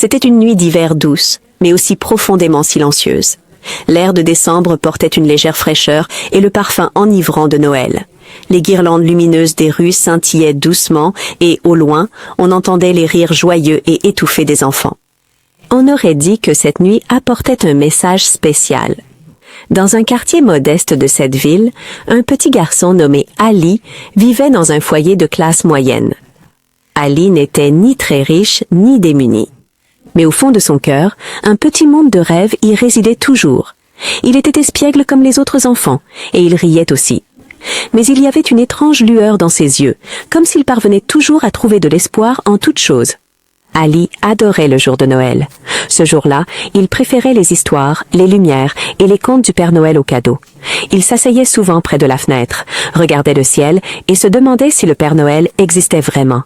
C'était une nuit d'hiver douce, mais aussi profondément silencieuse. L'air de décembre portait une légère fraîcheur et le parfum enivrant de Noël. Les guirlandes lumineuses des rues scintillaient doucement et, au loin, on entendait les rires joyeux et étouffés des enfants. On aurait dit que cette nuit apportait un message spécial. Dans un quartier modeste de cette ville, un petit garçon nommé Ali vivait dans un foyer de classe moyenne. Ali n'était ni très riche ni démuni. Mais au fond de son cœur, un petit monde de rêve y résidait toujours. Il était espiègle comme les autres enfants, et il riait aussi. Mais il y avait une étrange lueur dans ses yeux, comme s'il parvenait toujours à trouver de l'espoir en toute chose. Ali adorait le jour de Noël. Ce jour-là, il préférait les histoires, les lumières et les contes du Père Noël aux cadeaux. Il s'asseyait souvent près de la fenêtre, regardait le ciel et se demandait si le Père Noël existait vraiment.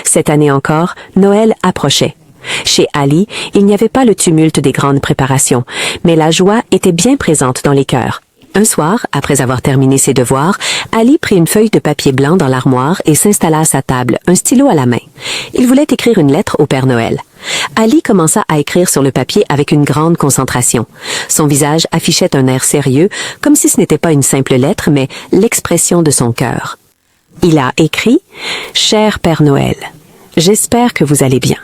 Cette année encore, Noël approchait. Chez Ali, il n'y avait pas le tumulte des grandes préparations, mais la joie était bien présente dans les cœurs. Un soir, après avoir terminé ses devoirs, Ali prit une feuille de papier blanc dans l'armoire et s'installa à sa table, un stylo à la main. Il voulait écrire une lettre au Père Noël. Ali commença à écrire sur le papier avec une grande concentration. Son visage affichait un air sérieux, comme si ce n'était pas une simple lettre, mais l'expression de son cœur. Il a écrit « Cher Père Noël, j'espère que vous allez bien.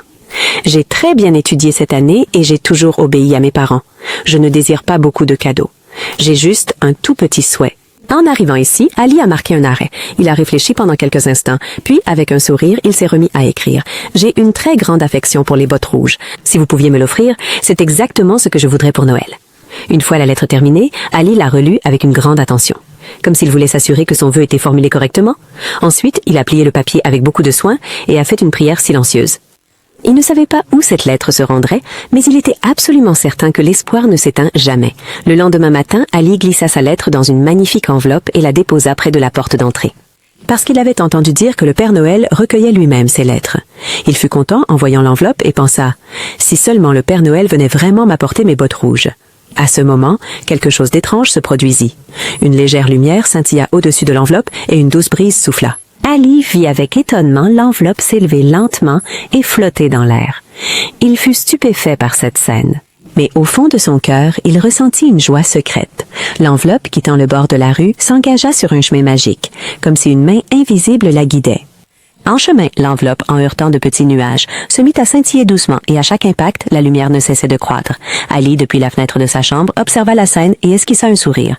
J'ai très bien étudié cette année et j'ai toujours obéi à mes parents. Je ne désire pas beaucoup de cadeaux. J'ai juste un tout petit souhait. » En arrivant ici, Ali a marqué un arrêt. Il a réfléchi pendant quelques instants, puis, avec un sourire, il s'est remis à écrire. « J'ai une très grande affection pour les bottes rouges. Si vous pouviez me l'offrir, c'est exactement ce que je voudrais pour Noël. » Une fois la lettre terminée, Ali l'a relue avec une grande attention, comme s'il voulait s'assurer que son vœu était formulé correctement. Ensuite, il a plié le papier avec beaucoup de soin et a fait une prière silencieuse. Il ne savait pas où cette lettre se rendrait, mais il était absolument certain que l'espoir ne s'éteint jamais. Le lendemain matin, Ali glissa sa lettre dans une magnifique enveloppe et la déposa près de la porte d'entrée. Parce qu'il avait entendu dire que le Père Noël recueillait lui-même ses lettres. Il fut content en voyant l'enveloppe et pensa « Si seulement le Père Noël venait vraiment m'apporter mes bottes rouges ». À ce moment, quelque chose d'étrange se produisit. Une légère lumière scintilla au-dessus de l'enveloppe et une douce brise souffla. Ali vit avec étonnement l'enveloppe s'élever lentement et flotter dans l'air. Il fut stupéfait par cette scène. Mais au fond de son cœur, il ressentit une joie secrète. L'enveloppe, quittant le bord de la rue, s'engagea sur un chemin magique, comme si une main invisible la guidait. En chemin, l'enveloppe, en heurtant de petits nuages, se mit à scintiller doucement et à chaque impact, la lumière ne cessait de croître. Ali, depuis la fenêtre de sa chambre, observa la scène et esquissa un sourire.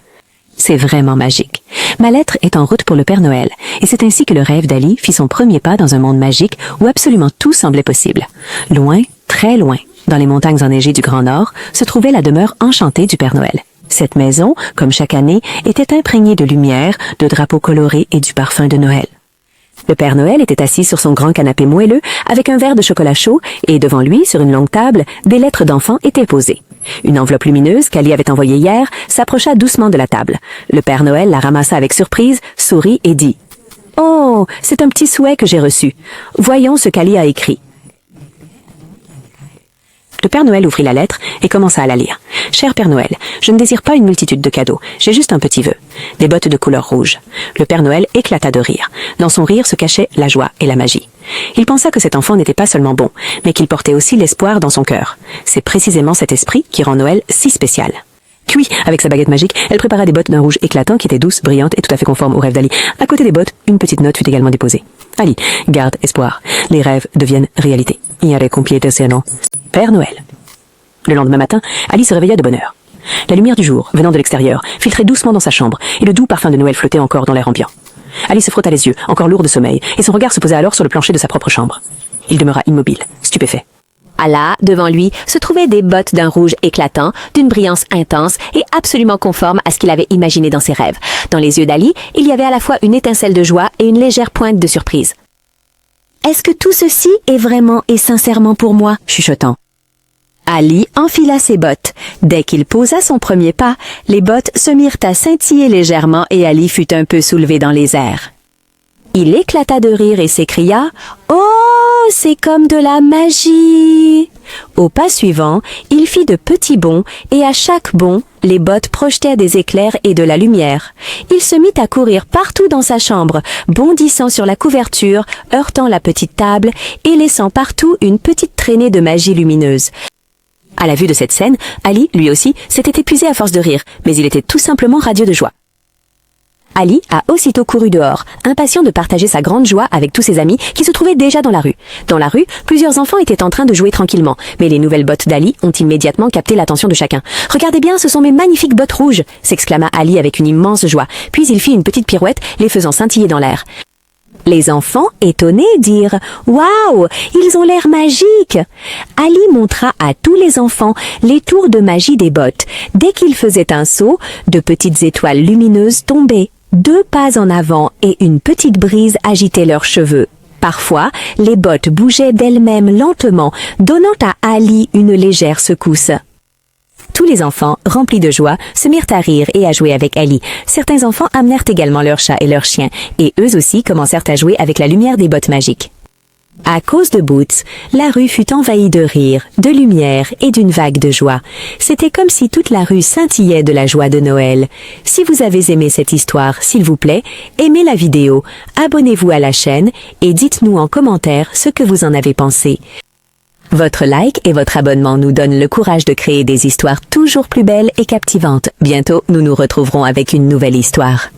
C'est vraiment magique. Ma lettre est en route pour le Père Noël, et c'est ainsi que le rêve d'Ali fit son premier pas dans un monde magique où absolument tout semblait possible. Loin, très loin, dans les montagnes enneigées du Grand Nord, se trouvait la demeure enchantée du Père Noël. Cette maison, comme chaque année, était imprégnée de lumière, de drapeaux colorés et du parfum de Noël. Le Père Noël était assis sur son grand canapé moelleux avec un verre de chocolat chaud et devant lui, sur une longue table, des lettres d'enfants étaient posées. Une enveloppe lumineuse qu'Ali avait envoyée hier s'approcha doucement de la table. Le Père Noël la ramassa avec surprise, sourit et dit « Oh, c'est un petit souhait que j'ai reçu. Voyons ce qu'Ali a écrit. » Le Père Noël ouvrit la lettre et commença à la lire. « Cher Père Noël, je ne désire pas une multitude de cadeaux. J'ai juste un petit vœu. Des bottes de couleur rouge. » Le Père Noël éclata de rire. Dans son rire se cachait la joie et la magie. Il pensa que cet enfant n'était pas seulement bon, mais qu'il portait aussi l'espoir dans son cœur. C'est précisément cet esprit qui rend Noël si spécial. Puis, avec sa baguette magique, elle prépara des bottes d'un rouge éclatant qui étaient douces, brillantes et tout à fait conformes au rêve d'Ali. À côté des bottes, une petite note fut également déposée. Ali, garde espoir. Les rêves deviennent réalité. Iare compiete seno. Père Noël. Le lendemain matin, Ali se réveilla de bonne heure. La lumière du jour, venant de l'extérieur, filtrait doucement dans sa chambre, et le doux parfum de Noël flottait encore dans l'air ambiant. Ali se frotta les yeux, encore lourd de sommeil, et son regard se posa alors sur le plancher de sa propre chambre. Il demeura immobile, stupéfait. Là, devant lui, se trouvaient des bottes d'un rouge éclatant, d'une brillance intense et absolument conforme à ce qu'il avait imaginé dans ses rêves. Dans les yeux d'Ali, il y avait à la fois une étincelle de joie et une légère pointe de surprise. « Est-ce que tout ceci est vraiment et sincèrement pour moi ?» chuchotant. Ali enfila ses bottes. Dès qu'il posa son premier pas, les bottes se mirent à scintiller légèrement et Ali fut un peu soulevé dans les airs. Il éclata de rire et s'écria « Oh, c'est comme de la magie !» Au pas suivant, il fit de petits bonds, et à chaque bond, les bottes projetaient des éclairs et de la lumière. Il se mit à courir partout dans sa chambre, bondissant sur la couverture, heurtant la petite table, et laissant partout une petite traînée de magie lumineuse. À la vue de cette scène, Ali, lui aussi, s'était épuisé à force de rire, mais il était tout simplement radieux de joie. Ali a aussitôt couru dehors, impatient de partager sa grande joie avec tous ses amis qui se trouvaient déjà dans la rue. Dans la rue, plusieurs enfants étaient en train de jouer tranquillement, mais les nouvelles bottes d'Ali ont immédiatement capté l'attention de chacun. « Regardez bien, ce sont mes magnifiques bottes rouges !» s'exclama Ali avec une immense joie, puis il fit une petite pirouette, les faisant scintiller dans l'air. Les enfants, étonnés, dirent « Waouh, ils ont l'air magiques !» Ali montra à tous les enfants les tours de magie des bottes. Dès qu'ils faisaient un saut, de petites étoiles lumineuses tombaient. 2 pas en avant et une petite brise agitait leurs cheveux. Parfois, les bottes bougeaient d'elles-mêmes lentement, donnant à Ali une légère secousse. Tous les enfants, remplis de joie, se mirent à rire et à jouer avec Ali. Certains enfants amenèrent également leurs chats et leurs chiens, et eux aussi commencèrent à jouer avec la lumière des bottes magiques. À cause de Boots, la rue fut envahie de rire, de lumière et d'une vague de joie. C'était comme si toute la rue scintillait de la joie de Noël. Si vous avez aimé cette histoire, s'il vous plaît, aimez la vidéo, abonnez-vous à la chaîne et dites-nous en commentaire ce que vous en avez pensé. Votre like et votre abonnement nous donnent le courage de créer des histoires toujours plus belles et captivantes. Bientôt, nous nous retrouverons avec une nouvelle histoire.